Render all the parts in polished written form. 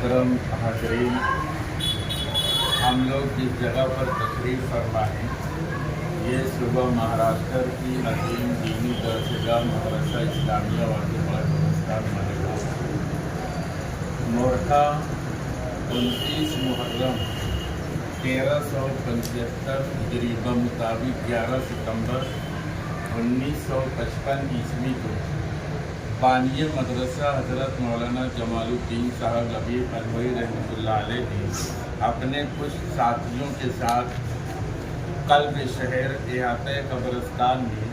मोहतरम हाज़रीन, हम लोग जिस जगह पर तशरीफ़ फरमा हैं ये सुबह महाराष्ट्र की अजीम दीनी दरसगाह मदरसा इस्लामिया वाक़ई बलुचिस्तान मलेगा मोरखा 29 मुहर्रम 1375 हिजरी मुताबिक 11 सितंबर 1955 ईस्वी को बानिय मदरसा हज़रत मौलाना जमालुद्दीन साहब लबीब अलवई रहमतुल्लाह अलैह ने अपने कुछ साथियों के साथ कल्ब शहर इहाते कब्रिस्तान में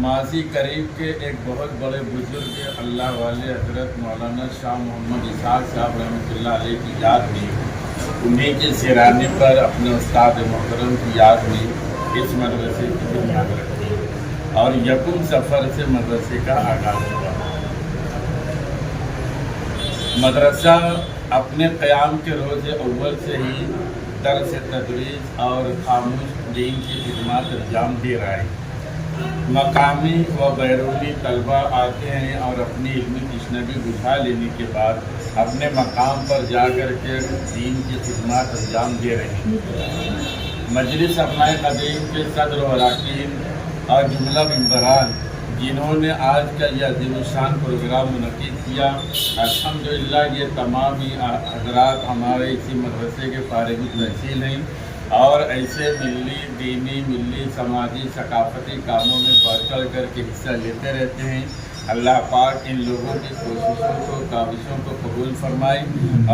माजी करीब के एक बहुत बड़े बुजुर्ग अल्लाह वाले हज़रत मौलाना शाह मोहम्मद इसहाक़ साहब रहमतुल्लाह अलैह की याद में उन्हीं के सिराने पर अपने उस्ताद मोहतरम की याद में इस मदरसे की बुनियाद रखी और यकुम सफ़र से मदरसे का आगाज़ हुआ। मदरसा अपने क़याम के रोज़ अव्वल से ही दर्स तदरीस और खामोश दीन की खिदमत अंजाम दे रहा है। मकामी व बैरूनी तलबा आते हैं और अपनी इल्मी तशनगी बुझा लेने के बाद अपने मकाम पर जाकर के दीन की खिदमत अंजाम दे रहे हैं। मजलिस अपनाए कदीम के सदर व अरकान और जुमला मेंबरान जिन्होंने आज का यह अज़ीमुश्शान प्रोग्राम मुनक़िद किया, अल्हम्दुलिल्लाह ये तमाम ही हज़रात हमारे इसी मदरसे के फ़ारिग तहसील हैं और ऐसे दीनी समाजी सकाफ़ती कामों में बढ़ चढ़ करके हिस्सा लेते रहते हैं। अल्लाह पाक इन लोगों की कोशिशों को काविशों को कबूल फरमाए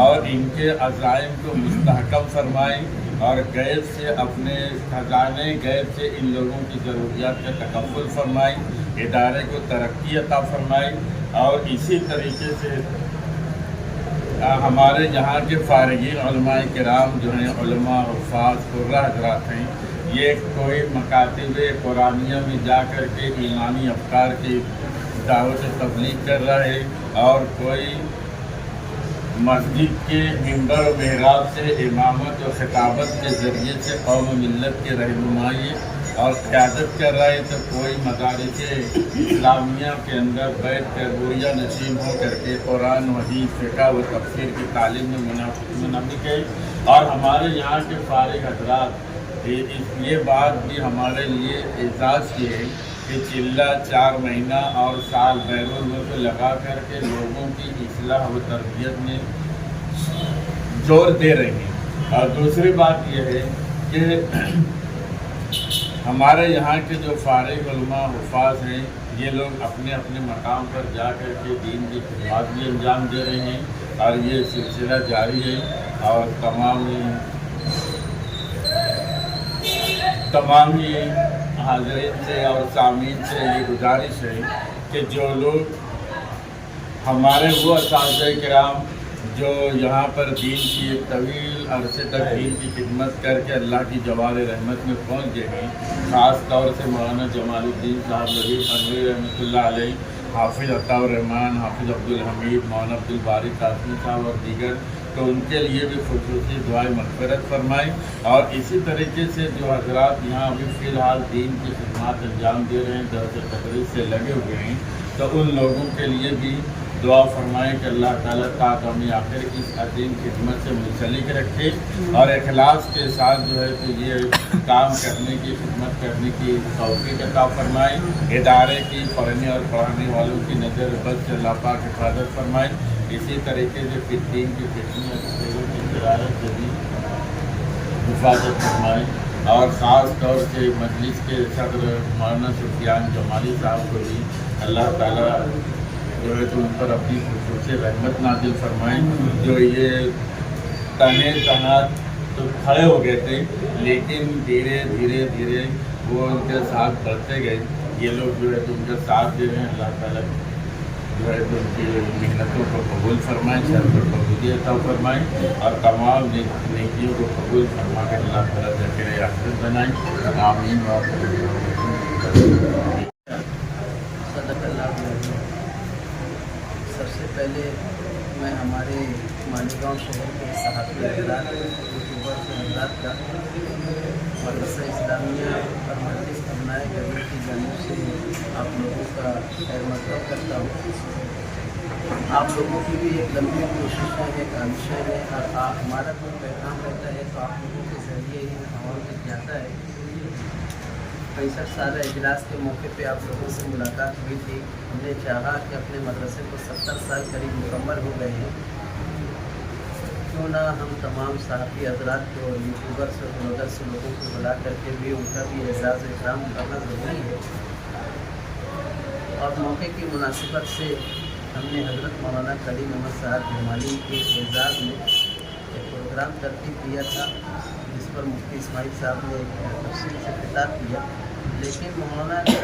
और इनके अज़ाइम को मुस्तहकम फरमाए और गैब से अपने खजाने गैब से इन लोगों की ज़रूरियात का तकफ़ुल फरमाए, इदारे को तरक्की अता फरमाए और इसी तरीके से हमारे यहाँ के फ़ारिगीन उलमाए किराम जो हैं उलमा हुफ़ाज़ कुर्रा हज़रात हैं, ये कोई मकातिब कुरानिया में जा कर के ईमानी अफ़कार की दावत तबलीग कर रहा है और कोई मस्जिद के मिंबर और मेहराब से इमामत और खिताबत के ज़रिए से कौम मिल्लत के रहनुमाई और क़यादत कर रहा है, तो कोई मदारिस इस्लामिया के अंदर बैठ कर बोरिया नसीब हो करके कुरान हदीस फ़िक़्ह व तफ़सीर की तालीम में मुनाफिक है। और हमारे यहाँ के फ़ारिग हज़रात ये बात भी हमारे लिए एजाज़ की है कि चिल्ला 4 महीना और साल बैरून मुल्क लगा करके लोगों की इस्लाह व तरबियत में जोर दे रहे हैं। और दूसरी बात यह है कि हमारे यहाँ के जो फ़ारिग उलमा हुफ़ाज़ हैं ये लोग अपने अपने मकाम पर जा कर के दीन की खिदमत भी अंजाम दे रहे हैं और ये सिलसिला जारी है। और तमाम ही हाज़रीन से और सामीन से ये गुजारिश है कि जो लोग हमारे वो असातिज़े किराम जो यहाँ पर दीन की एक तवील अरसे तक दीन की खिदमत करके अल्लाह की जवाल रहमत में पहुँच गए हैं, ख़ास तौर से मौलाना जमालुद्दीन साहब लबीब अलवई रहमतुल्लाह अलैह, हाफिज़ अताउर रहमान, हाफिज़ अब्दुल हमीद, मौलाना अब्दुल बारी कासमी साहब और दीगर, तो उनके लिए भी खुसूसी दुआए मग़फ़िरत फरमाएँ। और इसी तरीके से जो हज़रात यहाँ अभी फ़िलहाल दीन की खिदमत अंजाम दे रहे हैं, दर्स तदरीस से लगे हुए हैं, तो उन लोगों के लिए भी दुआ फरमाएँ कि अल्लाह ताला ताकि हमें आखिर इस अजीम खिदमत से मुंसलिक रखे और इखलास के साथ जो है तो ये काम करने की खिदमत करने की तौफ़ीक़ अता फरमाएँ। इदारे की पढ़ने और पढ़ाने वालों की नज़र बद से अल्लाह पाक हिफाजत फरमाएँ। इसी तरीके से फिद्दीन की फितनी की शरारत से भी हिफाजत फरमाएँ और ख़ास तौर से मजलिस के सदर मौलाना सुफियान जमाली साहब को भी अल्लाह ताला जो है तो उन पर अपनी खुसूसी रहमत नाज़िल फरमाएँ। जो ये तने तनात तो खड़े हो गए थे लेकिन धीरे धीरे वो उनके साथ बढ़ते गए। ये लोग जो है तो उनका साथ दे रहे हैं। अल्लाह ताला जो है तो उनकी मेहनतों को कबूल फरमाएँ, शर को कबूलियत अता फरमाएँ और तमाम नेकियों को कबूल फरमा कर अल्लाह ताला ज़ख़ीरे आखिरत बनाएँ। आमीन। सबसे पहले मैं हमारे मालीगांव शहर के सहाफ़ी हज़रात यूट्यूबर हज़रात का मदरसा इस्लामिया और मजलिस अपनाए गरीब की जानिब से आप लोगों का खैर मक़दम करता हूँ। आप लोगों की भी एक लंबी कोशिशें हैं, काविशें हैं और हमारा कोई पैगाम रहता है तो आप लोगों के ज़रिए ही आवाम तक जाता है। 65 साल इजलास के मौके पे आप लोगों से मुलाकात हुई थी। हमने चाहा कि अपने मदरसे को 70 साल करीब मुकम्मल हो गए हैं, क्यों ना हम तमाम सहाफ़ी हज़रात को, यूट्यूबर्स और ब्लॉगर्स लोगों को बुला करके भी उनका भी एज़ाज़ इकराम करना ज़रूरी है। और मौके की मुनासिबत से हमने हज़रत मौलाना कलीम अहमद साहब जमाली के एज़ाज़ में एक प्रोग्राम तरतीब दिया था, जिस पर मुफ्ती इस्माइल साहब ने तफसील से खिताब किया। लेकिन मौलाना ने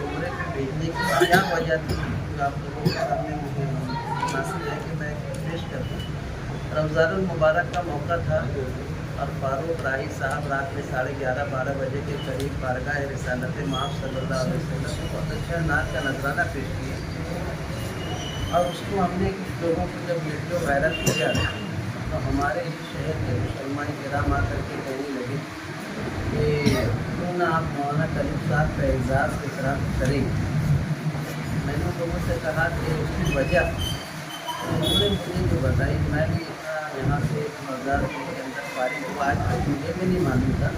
उम्रे पे भेजने की क्या वजह थी जो आप लोगों के सामने मुझे मुनासिब है कि मैं पेश कर दूँ। रमज़ानुल मुबारक का मौका था और फारूक राही साहब रात में 11:30-12 बजे के करीब बारगाह रिसालत माफ़ सल्लल्लाहु अलैहि वसल्लम को बहुत अच्छा नात का नजराना पेश किया और उसको हमने कुछ लोगों को जब वीडियो वायरल किया तो हमारे ही शहर के मुसलमान किराम आकर के कहने लगे कि क्यों ना आप मौलाना कलीम साहब का एजाज़ की तरह करें। मैंने लोगों से कहा कि उसकी वजह उन्होंने मुझे जो बताई, मैं भी यहाँ से 2000 के अंदर फारिग हुआ। आज तक मुझे भी नहीं मालूम था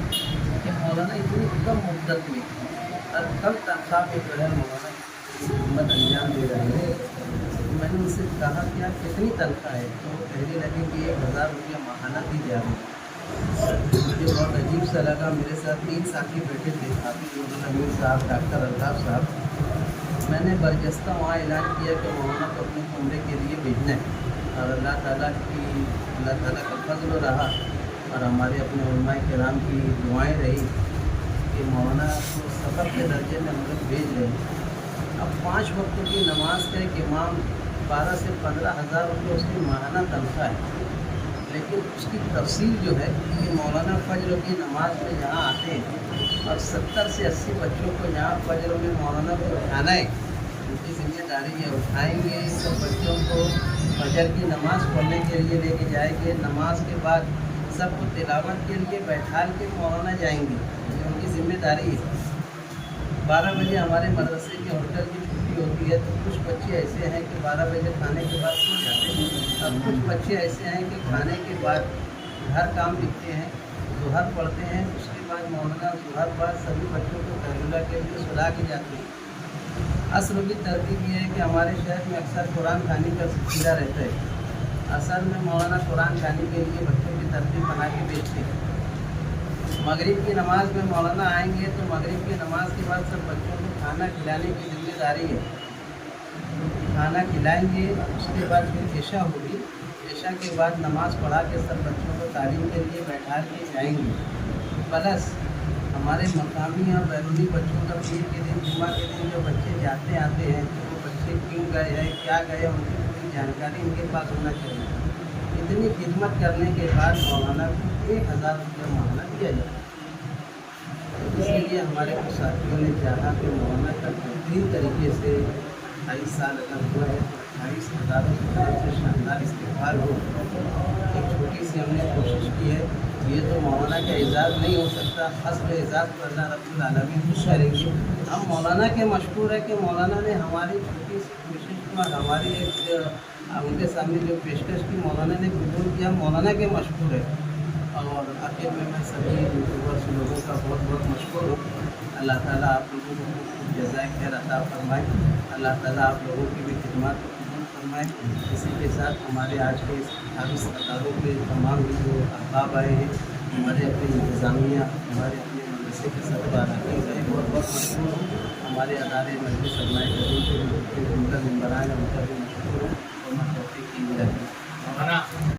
कि मौलाना इतनी कम मुद्दत में और कम तनख्वाह में जो है मौलाना खिदमत अंजाम दे रहे हैं। मैंने उनसे कहा कि आप कितनी तनख्वाह है, तो कहने लगे कि 1000 रुपया माहाना दी जा रही है। मुझे बहुत अजीब सा लगा। मेरे साथ 3 साथी बैठे थे, हाफिज़ अमीर साहब, डॉक्टर अल्ताफ़ साहब। मैंने बरजस्ता वहाँ ऐलान किया कि मौलाना को अपने उम्रे के लिए भेजना है और अल्लाह ताला का फज़ल रहा और हमारे अपने उलमाए किराम की दुआएं रही कि मौलाना को सफ़र के दर्जे में हम लोग भेज रहे हैं। अब 5 वक्तों की नमाज का एक इमाम 12 से 15 हज़ार रुपये उसकी माहाना तनख्वाह है, लेकिन उसकी तफसील जो है कि मौलाना फजर की नमाज में जहाँ आते हैं और 70 से 80 बच्चों को जहाँ फजर में मौलाना को उठाना है, उनकी जिम्मेदारी है। उठाएंगे सब बच्चों को फजर की नमाज़ पढ़ने के लिए लेके जाएंगे, नमाज के बाद सबको तिलावत के लिए बैठाल के मौलाना जाएंगे, ये उनकी जिम्मेदारी है। 12 बजे हमारे मदरसे के होटल की छुट्टी होती है, तो कुछ बच्चे ऐसे हैं कि 12 बजे खाने के बाद सो जाते हैं और कुछ बच्चे ऐसे हैं कि खाने के बाद घर काम लिखते हैं, ज़ुहर पढ़ते हैं, उसके बाद मौलाना ज़ुहर बाद सभी बच्चों को तहलुला के लिए सुला के जाते हैं। असर की तरतीब ये है कि हमारे शहर में अक्सर कुरान खानी का सिलसिला रहता है। असल में मौलाना कुरान खानी के लिए बच्चों की तरतीब बना के भेजते हैं। मगरिब की नमाज़ में मौलाना आएंगे तो मगरिब की नमाज़ के बाद सब बच्चों को खाना खिलाने की जिम्मेदारी है। खाना खिलाएंगे, उसके बाद फिर इशा होगी, इशा के बाद नमाज़ पढ़ा के सब बच्चों को तालीम के लिए बैठा के जाएंगे। प्लस हमारे मकामी और बैरूनी बच्चों का पीर के दिन, जुम्मा के दिन जो बच्चे जाते आते हैं तो वो बच्चे क्यों गए हैं, क्या गए, उनकी पूरी जानकारी इनके पास होना चाहिए। इतनी खिदमत करने के बाद मौलाना को 1000 रुपया माहाना दिया जाए। इसलिए हमारे कुछ साथियों ने चाहा कि मौलाना का बेहतरीन तरीके से 28 साल अगर हुआ है तो 28,000 से शानदार इस्तेमाल हो। एक छोटी सी हमने कोशिश की है। ये तो मौलाना का एजाज़ नहीं हो सकता, हस्ब एजाज़ पर अल्लाह रब्बुल आलमीन खुश करेंगे। हम मौलाना के मशहूर है कि मौलाना ने हमारी छोटी सी कोशिश को हमारी एक उनके सामने जो पेशकश की मौलाना ने कबूल किया, मौलाना के मशहूर है। और आखिर में मैं सभी यूट्यूबर्स लोगों का बहुत बहुत मशहूर हूँ। अल्लाह ताला आप लोगों को जज़ाए खैर अता फरमाए, अल्लाह ताला आप लोगों की भी खिदमत को कबूल फरमाए। इसी के साथ हमारे आज के इस हाफिज़ सरकारों के तमाम जो अहबाब आए हैं, हमारे अपने इंतज़ामिया, हमारे अपने मदरसे के सरबराह बहुत बहुत मशहूर हूँ। हमारे अदारे मजलिस सरमाए के उनका मेम्बरान है, उनका भी मशहूर हूँ और मैं तौफीक की